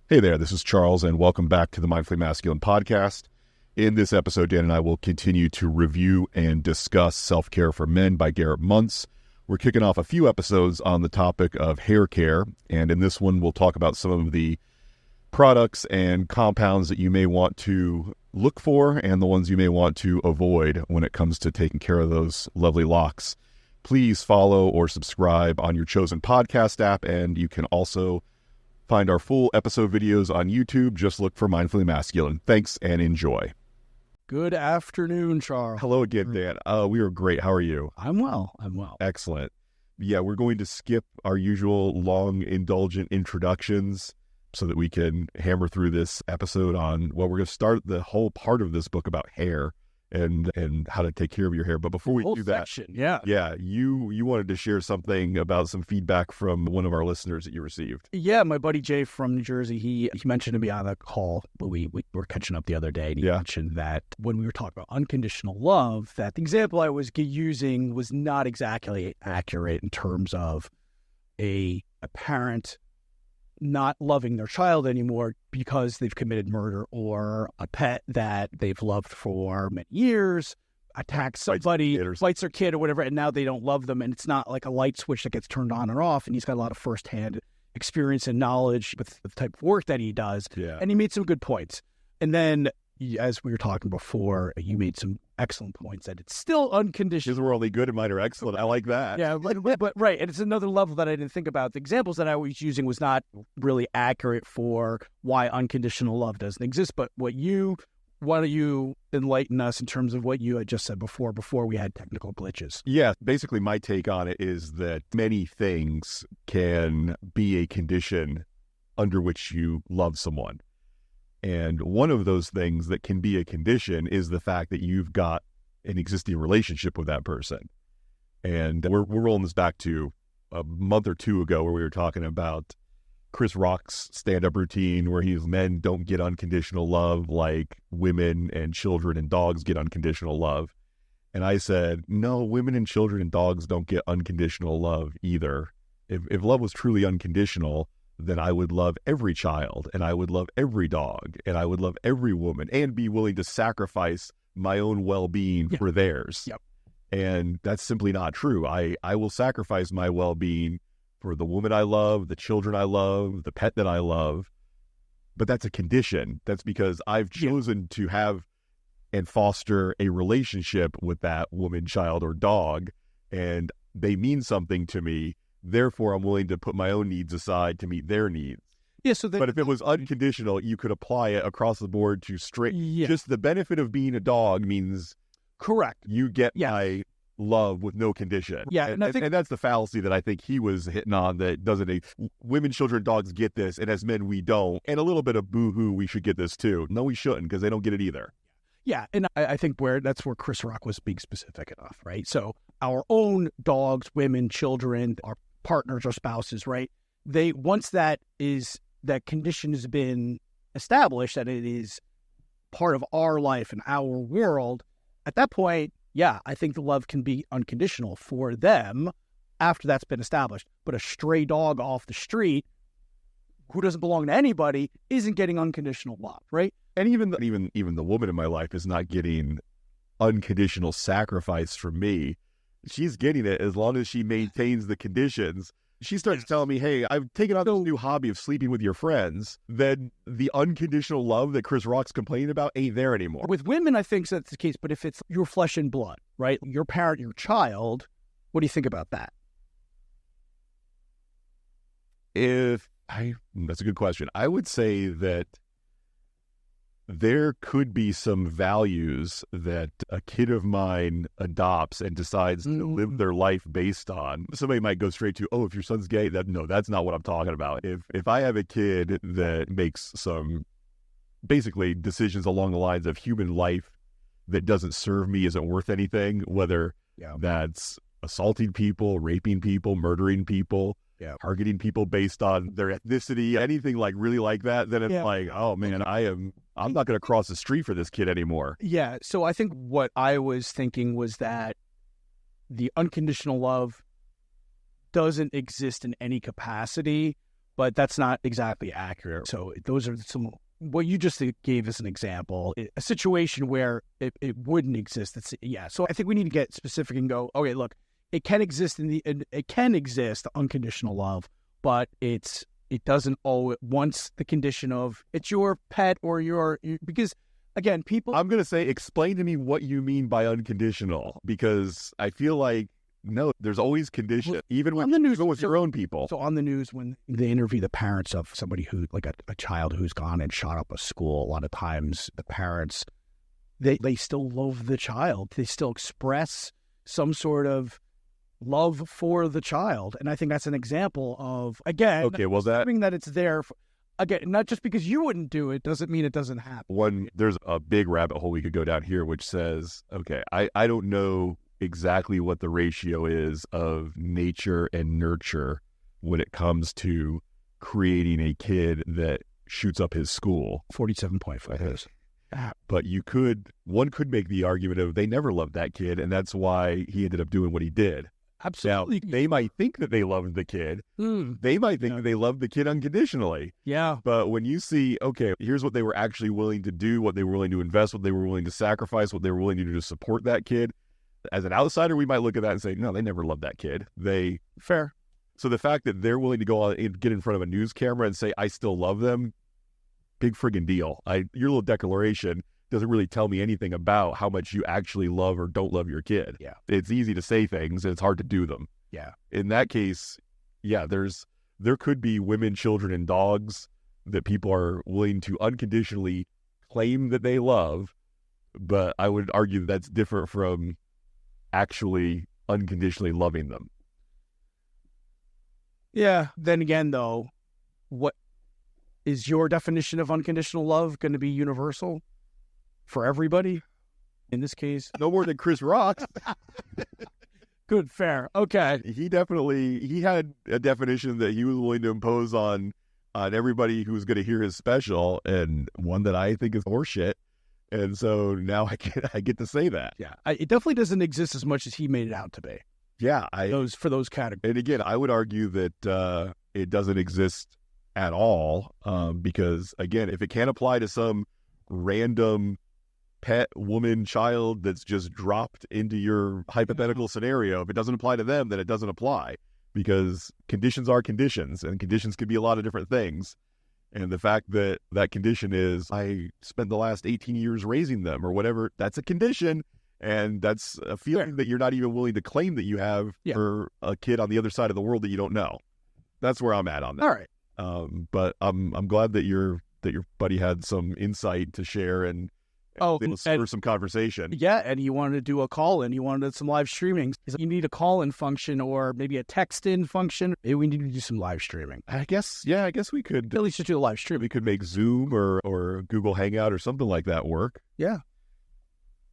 Hey there, this is Charles, and welcome back to the Mindfully Masculine podcast. In this episode, Dan and I will continue to review and discuss Self-Care for Men by Garrett Muntz. We're kicking off a few episodes on the topic of hair care, and in this one, we'll talk about some of the products and compounds that you may want to look for and the ones you may want to avoid when it comes to taking care of those lovely locks. Please follow or subscribe on your chosen podcast app, and you can also find our full episode videos on YouTube. Just look for Mindfully Masculine. Thanks and enjoy. Good afternoon, Charles. Hello again, Dan. We are great. How are you? I'm well. Excellent. Yeah, we're going to skip our usual long, indulgent introductions so that we can hammer through this episode on, well, we're going to start the whole part of this book about hair and how to take care of your hair. But before we do that, you wanted to share something about some feedback from one of our listeners that you received. Yeah, my buddy Jay from New Jersey, he mentioned to me on a call, we were catching up the other day, and he mentioned that when we were talking about unconditional love, that the example I was using was not exactly accurate in terms of a parent not loving their child anymore because they've committed murder, or a pet that they've loved for many years attacks somebody, bites their kid or whatever, and now they don't love them. And it's not like a light switch that gets turned on and off. And he's got a lot of firsthand experience and knowledge with the type of work that he does. Yeah. And he made some good points. And then, as we were talking before, you made some excellent points that it's still unconditional. Because we're only good and mine are excellent. I like that. Yeah, but right. And it's another level that I didn't think about. The examples that I was using was not really accurate for why unconditional love doesn't exist. But why don't you enlighten us in terms of what you had just said before we had technical glitches? Yeah, basically my take on it is that many things can be a condition under which you love someone. And one of those things that can be a condition is the fact that you've got an existing relationship with that person. And we're rolling this back to a month or two ago where we were talking about Chris Rock's stand-up routine where men don't get unconditional love like women and children and dogs get unconditional love. And I said, no, women and children and dogs don't get unconditional love either. If love was truly unconditional, then I would love every child, and I would love every dog, and I would love every woman, and be willing to sacrifice my own well-being for theirs. Yep. And that's simply not true. I will sacrifice my well-being for the woman I love, the children I love, the pet that I love. But that's a condition. That's because I've chosen to have and foster a relationship with that woman, child, or dog, and they mean something to me. Therefore, I'm willing to put my own needs aside to meet their needs. Yeah. But if it was unconditional, you could apply it across the board to straight. Yeah. Just the benefit of being a dog means correct. You get my love with no condition. Yeah, and that's the fallacy that I think he was hitting on. That doesn't. Women, children, dogs get this, and as men, we don't. And a little bit of boo-hoo, we should get this too. No, we shouldn't, because they don't get it either. Yeah, and I think that's where Chris Rock was being specific enough, right? So our own dogs, women, children, our partners or spouses, right? Once that condition has been established, that it is part of our life and our world, at that point, I think the love can be unconditional for them after that's been established. But a stray dog off the street who doesn't belong to anybody isn't getting unconditional love, right? And even the woman in my life is not getting unconditional sacrifice from me. She's getting it as long as she maintains the conditions. She starts telling me, hey, I've taken on this new hobby of sleeping with your friends. Then the unconditional love that Chris Rock's complaining about ain't there anymore. With women, I think that's the case. But if it's your flesh and blood, right? Your parent, your child, what do you think about that? That's a good question. I would say that there could be some values that a kid of mine adopts and decides to live their life based on. Somebody might go straight to, if your son's gay, that's not what I'm talking about. If I have a kid that makes some basically decisions along the lines of human life that doesn't serve me, isn't worth anything, whether that's assaulting people, raping people, murdering people, targeting people based on their ethnicity, anything like really like that, then it's like, oh man, I'm not going to cross the street for this kid anymore. Yeah. So I think what I was thinking was that the unconditional love doesn't exist in any capacity, but that's not exactly accurate. So those are some, what you just gave as an example, a situation where it wouldn't exist. So I think we need to get specific and go, okay, look, it can exist unconditional love, but it doesn't always, once the condition of it's your pet or because again, people. I'm going to say, explain to me what you mean by unconditional, because I feel like, no, there's always condition, even when the news, even with your own people. So on the news, when they interview the parents of somebody who, like a child who's gone and shot up a school, a lot of times the parents, they still love the child. They still express some sort of love for the child. And I think that's an example of, again, okay, well, that it's there. Again, not just because you wouldn't do it doesn't mean it doesn't happen. There's a big rabbit hole we could go down here, which says, okay, I don't know exactly what the ratio is of nature and nurture when it comes to creating a kid that shoots up his school. 47.5. But one could make the argument of they never loved that kid, and that's why he ended up doing what he did. Absolutely. Now, they might think that they loved the kid. They might think that they loved the kid unconditionally. Yeah. But when you see, okay, here's what they were actually willing to do, what they were willing to invest, what they were willing to sacrifice, what they were willing to do to support that kid, as an outsider, we might look at that and say, no, they never loved that kid. Fair. So the fact that they're willing to go on and get in front of a news camera and say, I still love them, big friggin' deal. Your little declaration doesn't really tell me anything about how much you actually love or don't love your kid. Yeah. It's easy to say things and it's hard to do them. Yeah. In that case, yeah, there could be women, children, and dogs that people are willing to unconditionally claim that they love, but I would argue that's different from actually unconditionally loving them. Yeah. Then again, though, what is your definition of unconditional love going to be universal for everybody? In this case, no more than Chris Rock. Good, fair. Okay. He had a definition that he was willing to impose on everybody who's going to hear his special, and one that I think is horseshit. And so now I get to say that. Yeah. It definitely doesn't exist as much as he made it out to be. Yeah. For those categories. And again, I would argue that it doesn't exist at all, because again, if it can't apply to some random pet, woman, child that's just dropped into your hypothetical scenario, if it doesn't apply to them, then it doesn't apply, because conditions are conditions, and conditions can be a lot of different things. And the fact that that condition is, I spent the last 18 years raising them or whatever, that's a condition. And that's a feeling that you're not even willing to claim that you have for a kid on the other side of the world that you don't know. That's where I'm at on that. All right. But I'm glad that your buddy had some insight to share and spur some conversation. Yeah, and he wanted to do a call-in. He wanted some live streaming. He's like, you need a call-in function or maybe a text-in function. Maybe we need to do some live streaming. I guess we could. At least just do a live stream. We could make Zoom or Google Hangout or something like that work. Yeah.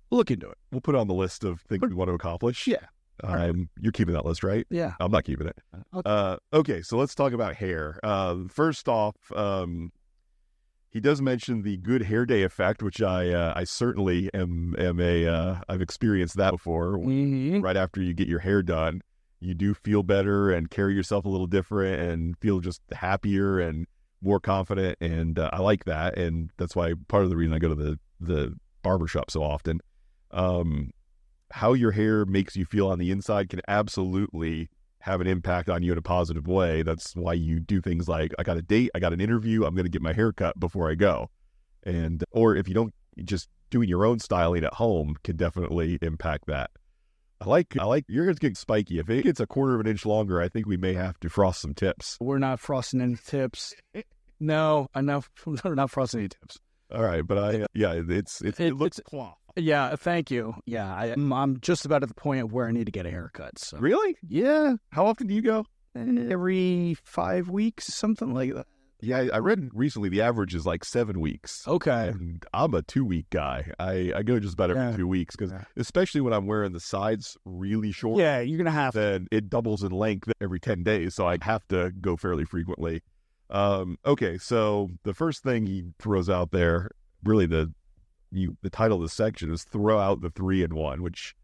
We'll look into it. We'll put it on the list of things we want to accomplish. Yeah. You're keeping that list, right? Yeah. I'm not keeping it. Okay, so let's talk about hair. First off, he does mention the good hair day effect, which I certainly am I've experienced that before. Mm-hmm. Right after you get your hair done, you do feel better and carry yourself a little different and feel just happier and more confident. And I like that. And that's why part of the reason I go to the barbershop so often. How your hair makes you feel on the inside can absolutely have an impact on you in a positive way. That's why you do things like, I got a date, I got an interview, I'm going to get my hair cut before I go. Or if you don't, just doing your own styling at home can definitely impact that. I like your hair's getting spiky. If it gets a quarter of an inch longer, I think we may have to frost some tips. We're not frosting any tips. No, we're not frosting any tips. All right, but it looks cloth. Yeah, thank you. Yeah, I'm just about at the point where I need to get a haircut. So. Really? Yeah. How often do you go? Every 5 weeks, something like that. Yeah, I read recently the average is like 7 weeks. Okay. And I'm a 2-week guy. I go just about every 2 weeks because especially when I'm wearing the sides really short. Yeah, you're going to have to. Then it doubles in length every 10 days, so I have to go fairly frequently. Okay, so the first thing he throws out there, really the title of the section is throw out the 3-in-1, which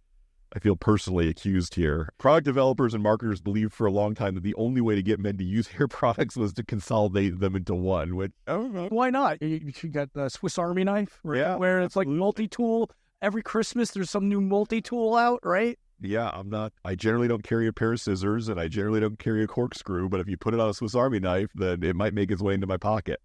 I feel personally accused here. Product developers and marketers believed for a long time that the only way to get men to use hair products was to consolidate them into one. Which, why not? You got the Swiss Army knife, right? Yeah, where it's like multi-tool. Every Christmas, there's some new multi-tool out, right? Yeah, I generally don't carry a pair of scissors, and I generally don't carry a corkscrew, but if you put it on a Swiss Army knife, then it might make its way into my pocket.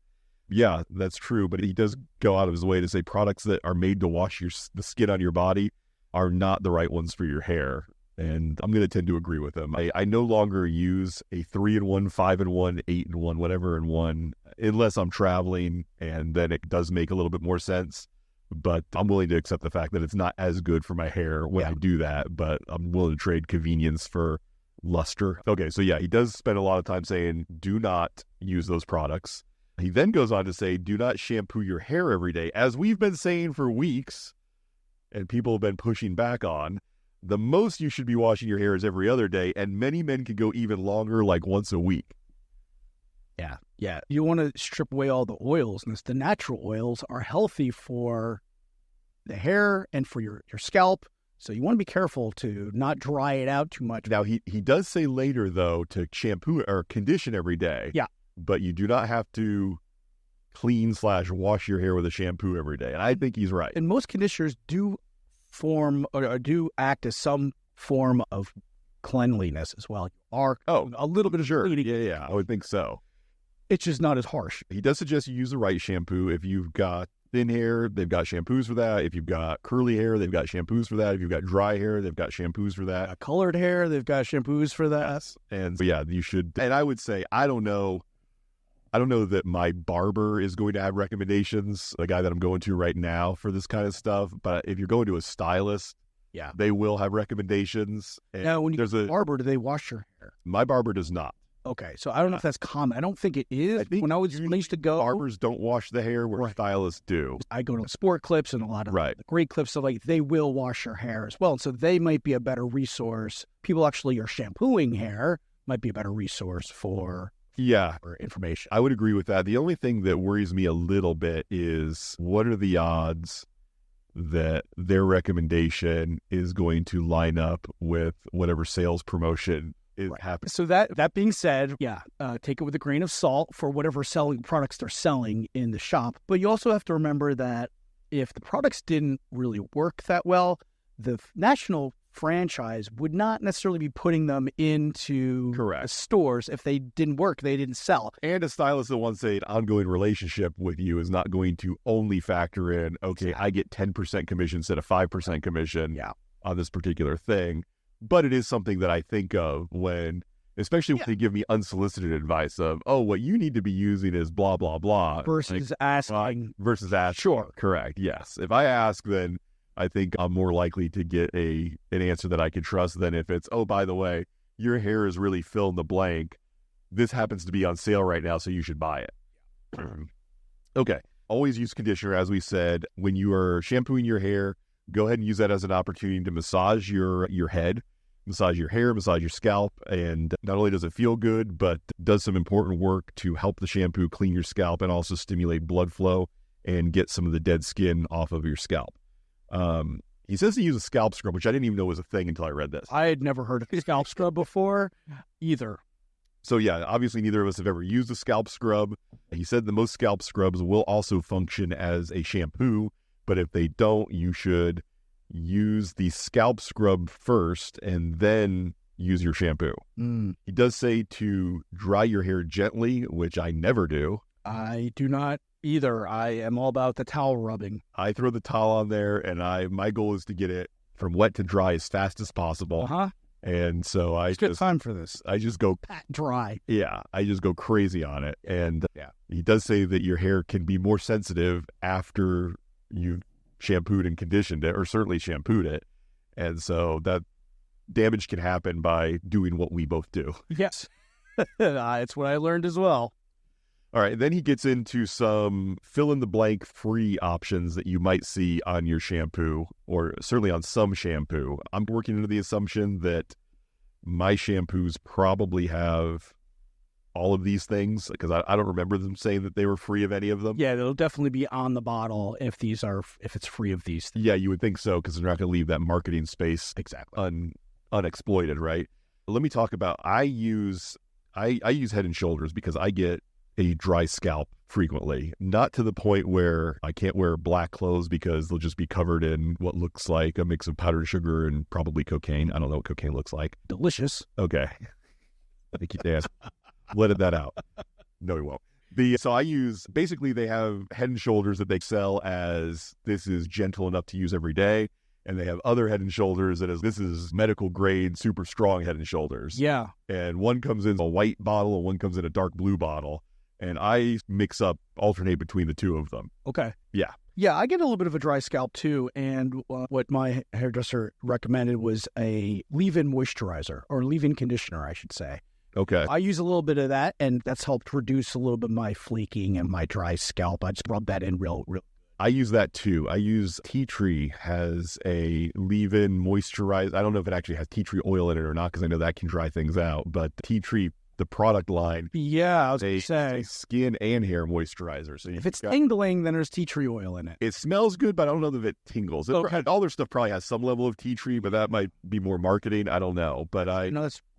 Yeah, that's true, but he does go out of his way to say products that are made to wash the skin on your body are not the right ones for your hair, and I'm going to tend to agree with him. I no longer use a 3-in-1, 5-in-1, 8-in-1, whatever in one, unless I'm traveling, and then it does make a little bit more sense. But I'm willing to accept the fact that it's not as good for my hair when I do that, but I'm willing to trade convenience for luster. Okay, so yeah, he does spend a lot of time saying, do not use those products. He then goes on to say, do not shampoo your hair every day. As we've been saying for weeks, and people have been pushing back on, the most you should be washing your hair is every other day, and many men can go even longer, like once a week. Yeah. You want to strip away all the oils, and the natural oils are healthy for the hair and for your scalp. So you want to be careful to not dry it out too much. Now, he does say later, though, to shampoo or condition every day. Yeah. But you do not have to clean/wash your hair with a shampoo every day. And I think he's right. And most conditioners do form or do act as some form of cleanliness as well. A little bit of cleaning. Yeah, I would think so. It's just not as harsh. He does suggest you use the right shampoo. If you've got thin hair, they've got shampoos for that. If you've got curly hair, they've got shampoos for that. If you've got dry hair, they've got shampoos for that. Colored hair, they've got shampoos for that. Yes. And yeah, you should. And I would say, I don't know that my barber is going to have recommendations, the guy that I'm going to right now for this kind of stuff. But if you're going to a stylist, they will have recommendations. And now, when you go to a barber, do they wash your hair? My barber does not. Okay, so I don't know if that's common. I don't think it is. I think when I used to go, barbers don't wash the hair where stylists do. I go to Sport Clips and a lot of the great clips, so like they will wash your hair as well. And so they might be a better resource. People actually are shampooing hair might be a better resource for information. I would agree with that. The only thing that worries me a little bit is what are the odds that their recommendation is going to line up with whatever sales promotion is happening. So that being said, take it with a grain of salt for whatever selling products they're selling in the shop. But you also have to remember that if the products didn't really work that well, the national franchise would not necessarily be putting them into the stores if they didn't work, they didn't sell. And a stylist that wants an ongoing relationship with you is not going to only factor in, I get 10% commission instead of 5% commission on this particular thing. But it is something that I think of when, especially when they give me unsolicited advice of, what you need to be using is blah, blah, blah. Versus asking. Sure. Correct. Yes. If I ask, then I think I'm more likely to get an answer that I can trust than if it's, by the way, your hair is really fill in the blank. This happens to be on sale right now, so you should buy it. Okay. Always use conditioner, as we said. When you are shampooing your hair, go ahead and use that as an opportunity to massage your head, massage your hair, massage your scalp. And not only does it feel good, but does some important work to help the shampoo clean your scalp and also stimulate blood flow and get some of the dead skin off of your scalp. He says to use a scalp scrub, which I didn't even know was a thing until I read this. I had never heard of a scalp scrub before either. So yeah, obviously neither of us have ever used a scalp scrub. He said the most scalp scrubs will also function as a shampoo, but if they don't, you should use the scalp scrub first and then use your shampoo. He does say to dry your hair gently, which I never do. I do not either. I am all about the towel rubbing. I throw the towel on there, and my goal is to get it from wet to dry as fast as possible. And so it's good time for this. I just go pat dry. Yeah, I just go crazy on it. And he does say that your hair can be more sensitive after you've shampooed and conditioned it, or certainly shampooed it. And so that damage can happen by doing what we both do. Yes. It's what I learned as well. All right, then he gets into some fill-in-the-blank free options that you might see on your shampoo, or certainly on some shampoo. I'm working under the assumption that my shampoos probably have all of these things? Because I don't remember them saying that they were free of any of them. Yeah, it'll definitely be on the bottle if it's free of these things. Yeah, you would think so, because they're not going to leave that marketing space exactly unexploited, right? Let me talk about, I use Head and Shoulders because I get a dry scalp frequently, not to the point where I can't wear black clothes because they'll just be covered in what looks like a mix of powdered sugar and probably cocaine. I don't know what cocaine looks like. Delicious. Okay. Thank you, Dan. Letting that out. No, we won't. So I use, basically they have Head and Shoulders that they sell as this is gentle enough to use every day. And they have other Head and Shoulders that is, this is medical grade, super strong Head and Shoulders. Yeah. And one comes in a white bottle and one comes in a dark blue bottle. And I alternate between the two of them. Okay. Yeah. Yeah, I get a little bit of a dry scalp too. And what my hairdresser recommended was a leave-in moisturizer, or leave-in conditioner, I should say. Okay. I use a little bit of that, and that's helped reduce a little bit of my flaking and my dry scalp. I just rub that in real. I use that too. I use Tea Tree has a leave-in moisturizer. I don't know if it actually has tea tree oil in it or not, because I know that can dry things out. But Tea Tree, the product line, I was going to say, skin and hair moisturizer. So if it's tingling, then there's tea tree oil in it. It smells good, but I don't know if it tingles. Okay. All their stuff probably has some level of tea tree, but that might be more marketing. I don't know. But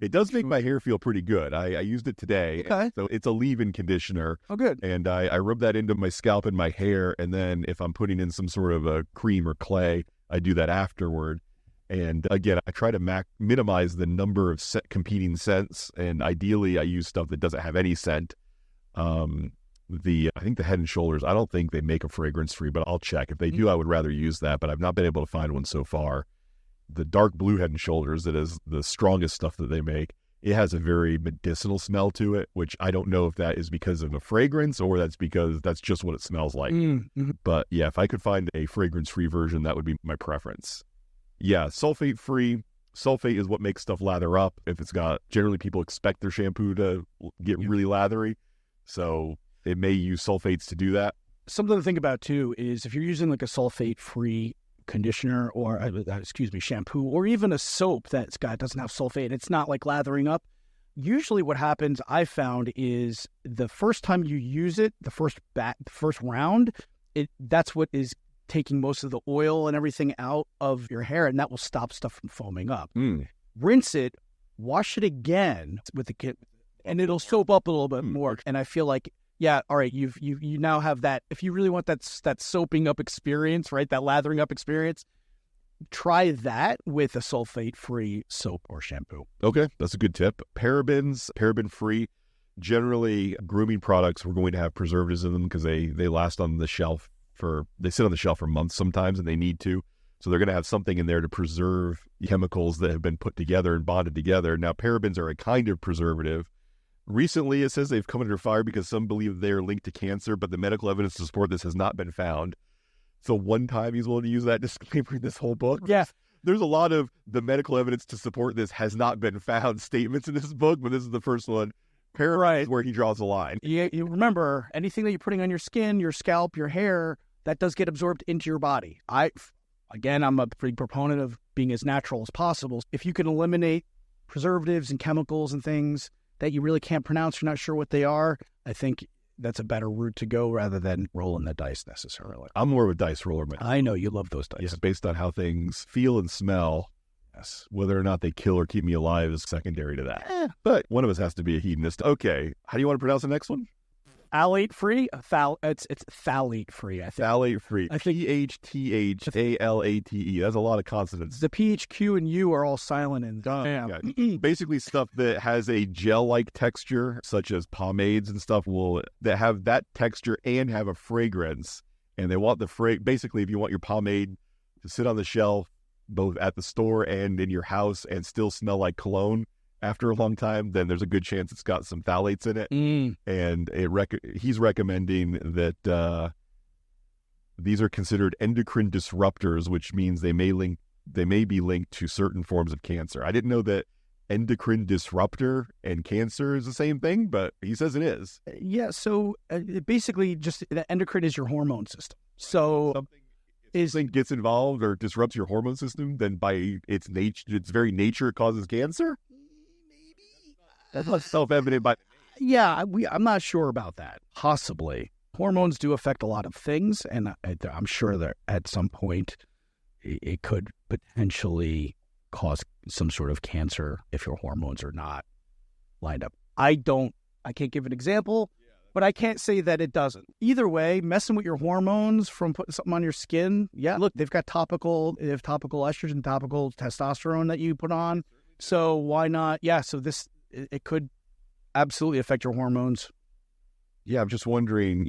it does make my hair feel pretty good. I used it today. Okay. So it's a leave-in conditioner. Oh, good. And I rub that into my scalp and my hair. And then if I'm putting in some sort of a cream or clay, I do that afterward. And again, I try to minimize the number of competing scents. And ideally, I use stuff that doesn't have any scent. I think the Head and Shoulders, I don't think they make a fragrance-free, but I'll check. If they do, I would rather use that, but I've not been able to find one so far. The dark blue Head and Shoulders, that is the strongest stuff that they make, it has a very medicinal smell to it, which I don't know if that is because of a fragrance or that's because that's just what it smells like. Mm-hmm. But yeah, if I could find a fragrance-free version, that would be my preference. Yeah, sulfate-free. Sulfate is what makes stuff lather up. If it's got, generally people expect their shampoo to get really lathery. So it may use sulfates to do that. Something to think about too is if you're using like a sulfate-free conditioner or, shampoo, or even a soap doesn't have sulfate and it's not like lathering up, usually what happens, I found, is the first time you use it, the first round, that's what is taking most of the oil and everything out of your hair, and that will stop stuff from foaming up. Rinse it, wash it again with the kit, and it'll soap up a little bit more. And I feel like, yeah, all right, you now have that. If you really want that soaping up experience, right, that lathering up experience, try that with a sulfate-free soap or shampoo. Okay, that's a good tip. Paraben-free. Generally, grooming products, we're going to have preservatives in them because they last on the shelf. They sit on the shelf for months sometimes, and they need to. So they're going to have something in there to preserve chemicals that have been put together and bonded together. Now, parabens are a kind of preservative. Recently, it says they've come under fire because some believe they're linked to cancer, but the medical evidence to support this has not been found. So one time he's willing to use that disclaimer in this whole book. Yeah. There's a lot of the medical evidence to support this has not been found statements in this book, but this is the first one. Right. Where he draws the line. You remember, anything that you're putting on your skin, your scalp, your hair, that does get absorbed into your body. I'm a big proponent of being as natural as possible. If you can eliminate preservatives and chemicals and things that you really can't pronounce, you're not sure what they are, I think that's a better route to go rather than rolling the dice necessarily. I'm more of a dice roller, man. I know you love those dice. Yeah, based on how things feel and smell. Yes. Whether or not they kill or keep me alive is secondary to that. But one of us has to be a hedonist. Okay. How do you want to pronounce the next one? Phthalate-free? It's phthalate-free, I think. Phthalate-free. I think Phthalate. That's a lot of consonants. The PH, Q, and U are all silent and dumb. Yeah. Basically stuff that has a gel-like texture, such as pomades and stuff, that have that texture and have a fragrance. And they want basically, if you want your pomade to sit on the shelf, both at the store and in your house, and still smell like cologne after a long time, then there's a good chance it's got some phthalates in it. And he's recommending that these are considered endocrine disruptors, which means they may be linked to certain forms of cancer. I didn't know that endocrine disruptor and cancer is the same thing, but he says it is. Yeah, so basically just the endocrine is your hormone system. So if something gets involved or disrupts your hormone system, then by its very nature, it causes cancer? That's not self-evident, but Yeah, I'm not sure about that. Possibly. Hormones do affect a lot of things, and I'm sure that at some point it could potentially cause some sort of cancer if your hormones are not lined up. I can't give an example, but I can't say that it doesn't. Either way, messing with your hormones from putting something on your skin, look, they have topical estrogen, topical testosterone that you put on. So why not? Yeah, so it could absolutely affect your hormones. Yeah, I'm just wondering,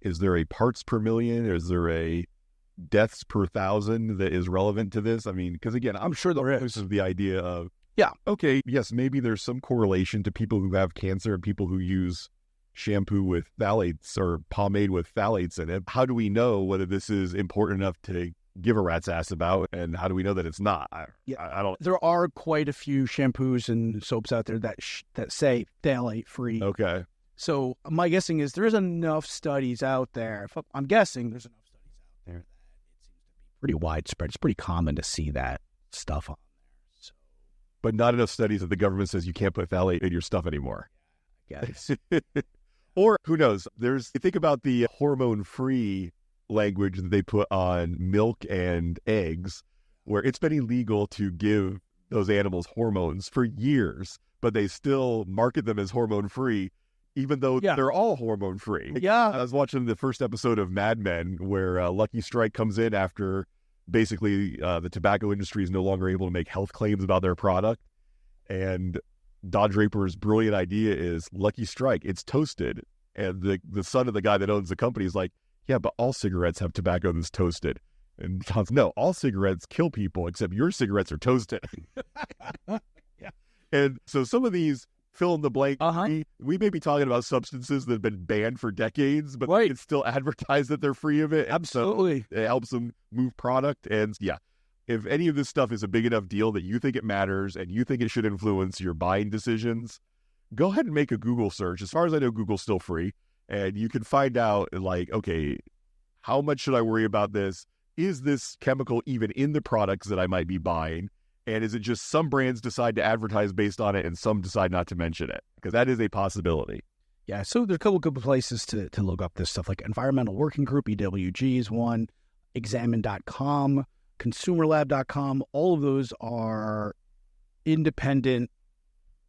is there a parts per million? Is there a deaths per thousand that is relevant to this? I mean, because again, I'm sure this is the idea of, okay, yes, maybe there's some correlation to people who have cancer and people who use shampoo with phthalates or pomade with phthalates in it. How do we know whether this is important enough to give a rat's ass about, and how do we know that it's not? I don't. There are quite a few shampoos and soaps out there that say phthalate-free. Okay. So my guessing is there's enough studies out there. I'm guessing there's enough studies out there that it seems to be pretty widespread. It's pretty common to see that stuff on there. So. But not enough studies that the government says you can't put phthalate in your stuff anymore. Yeah. Or who knows? You think about the hormone-free language that they put on milk and eggs, where it's been illegal to give those animals hormones for years, but they still market them as hormone-free, even though they're all hormone-free. Yeah. I was watching the first episode of Mad Men where Lucky Strike comes in after basically the tobacco industry is no longer able to make health claims about their product. And Don Draper's brilliant idea is Lucky Strike, it's toasted. And the son of the guy that owns the company is like, yeah, but all cigarettes have tobacco that's toasted. And Don's, no, all cigarettes kill people except your cigarettes are toasted. Yeah. And so some of these fill in the blank. We may be talking about substances that have been banned for decades, but it's still advertised that they're free of it. Absolutely. So it helps them move product. And if any of this stuff is a big enough deal that you think it matters and you think it should influence your buying decisions, go ahead and make a Google search. As far as I know, Google's still free. And you can find out, like, okay, how much should I worry about this? Is this chemical even in the products that I might be buying? And is it just some brands decide to advertise based on it and some decide not to mention it? Because that is a possibility. Yeah, so there's a couple good places to look up this stuff, like Environmental Working Group, EWG is one, examine.com, consumerlab.com. All of those are independent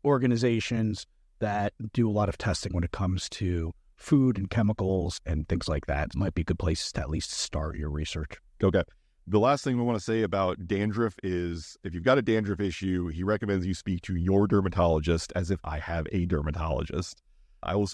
organizations that do a lot of testing when it comes to food and chemicals and things like that. It might be good places to at least start your research. Okay. The last thing we want to say about dandruff is if you've got a dandruff issue, he recommends you speak to your dermatologist, as if I have a dermatologist. I will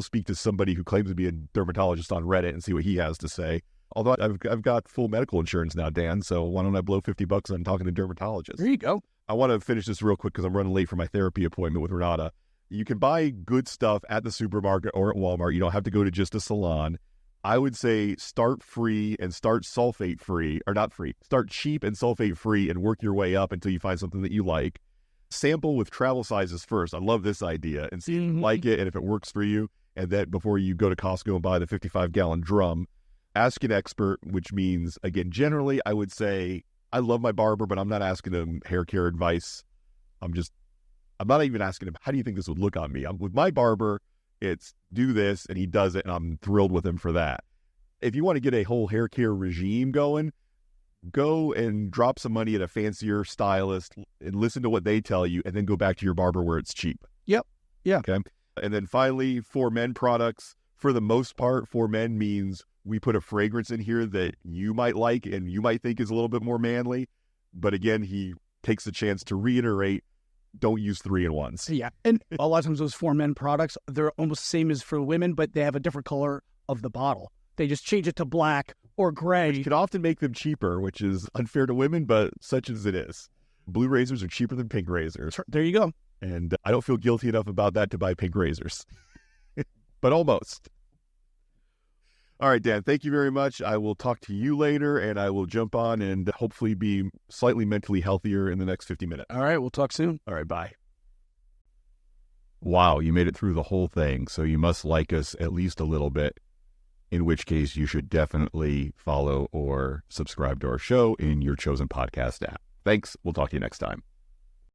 speak to somebody who claims to be a dermatologist on Reddit and see what he has to say. Although I've got full medical insurance now, Dan, so why don't I blow $50 on talking to dermatologists? There you go. I want to finish this real quick because I'm running late for my therapy appointment with Renata. You can buy good stuff at the supermarket or at Walmart. You don't have to go to just a salon. I would say start free and start sulfate-free, or not free. Start cheap and sulfate-free and work your way up until you find something that you like. Sample with travel sizes first. I love this idea. And see if you like it and if it works for you. And then before you go to Costco and buy the 55-gallon drum, ask an expert, which means, again, generally I would say, I love my barber, but I'm not asking him hair care advice. I'm not even asking him, how do you think this would look on me? With my barber, it's do this, and he does it, and I'm thrilled with him for that. If you want to get a whole hair care regime going, go and drop some money at a fancier stylist and listen to what they tell you, and then go back to your barber where it's cheap. Yep. Yeah. Okay. And then finally, for men products, for the most part, for men means we put a fragrance in here that you might like and you might think is a little bit more manly. But again, he takes the chance to reiterate, don't use 3-in-1s. Yeah. And a lot of times those for men products, they're almost the same as for women, but they have a different color of the bottle. They just change it to black or gray. Which can often make them cheaper, which is unfair to women, but such as it is. Blue razors are cheaper than pink razors. There you go. And I don't feel guilty enough about that to buy pink razors. But almost. All right, Dan, thank you very much. I will talk to you later, and I will jump on and hopefully be slightly mentally healthier in the next 50 minutes. All right, we'll talk soon. All right, bye. Wow, you made it through the whole thing, so you must like us at least a little bit, in which case you should definitely follow or subscribe to our show in your chosen podcast app. Thanks. We'll talk to you next time.